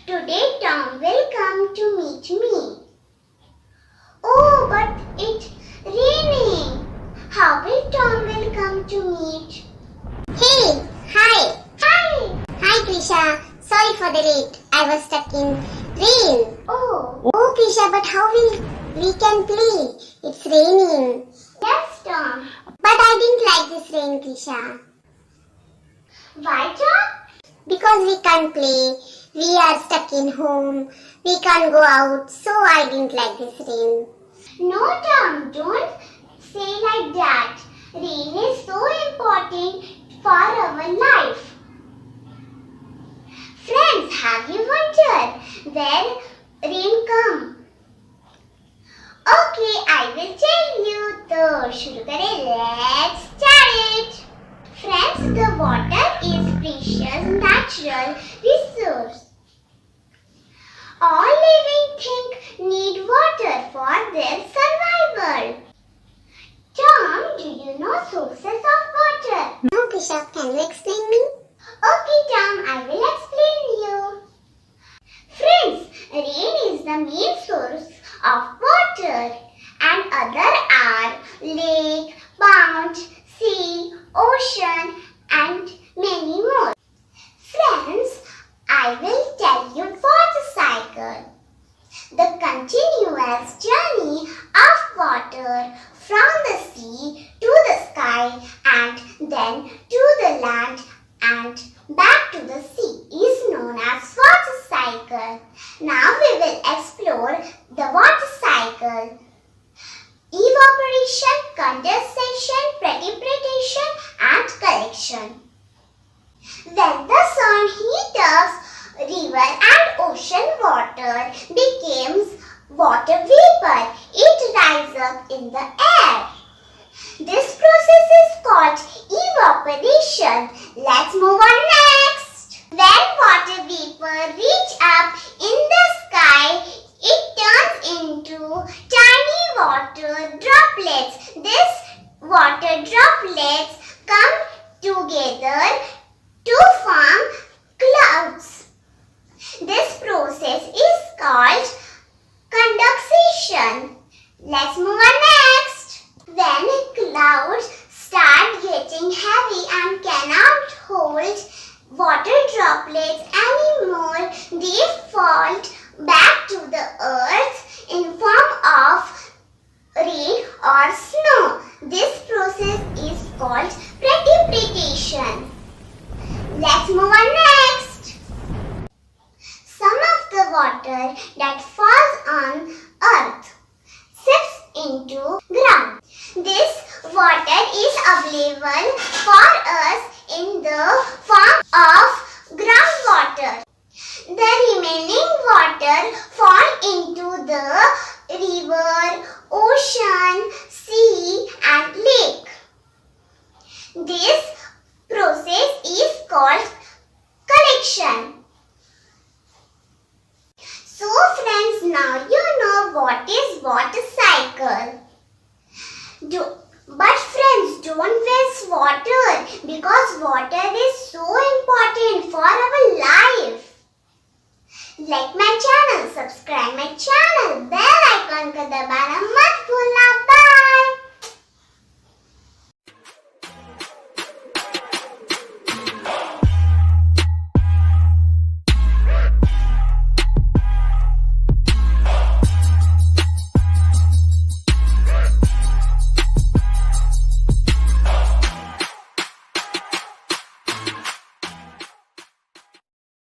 Today Tom will come to meet me. Oh, but it's raining. How will Tom will come to meet? Hey, hi. Hi. Hi, Krisha. Sorry for the late. I was stuck in rain. Oh, Krisha, but how will we can play? It's raining. yes, Tom. But I didn't like this rain, Krisha. Why, Tom? Because we can't play. We are stuck in home. We can't go out. So I didn't like this rain. No, Tom, don't say like that. Rain is so important for our life. Friends, have you wondered where rain comes? Okay, I will tell you. So, shuru kare, let's start it. Friends, the water is precious natural resource. All living things need water for their survival. Tom, do you know sources of water? No, Krisha, can you explain me? Okay, Tom, I will explain you. Friends, rain is the main source of water, and other are lake, pond, sea, ocean, and many more. Friends, I will tell you water cycle. The continuous journey of water from the sea to the sky and then to the land and back to the sea is known as water cycle. Now we will explore the water cycle. Evaporation, condensation, precipitation and collection. When the sun heats up river and ocean water becomes water vapor. It rises up in the air. This process is called evaporation. Let's move on next. When water vapor reach up in the sky, it turns into tiny water droplets. These water droplets come together to form clouds. This process is called condensation. Let's move on next. When clouds start getting heavy and cannot hold water droplets anymore, they fall back to the earth in form of rain or snow. This process is called precipitation. Let's move on next. Some of the water that falls on earth seeps into ground. This water is available for us in the form of groundwater. The remaining water fall into the river, ocean, sea and lake. This process is called collection. So friends, now you know what is water cycle. But friends, don't waste water because water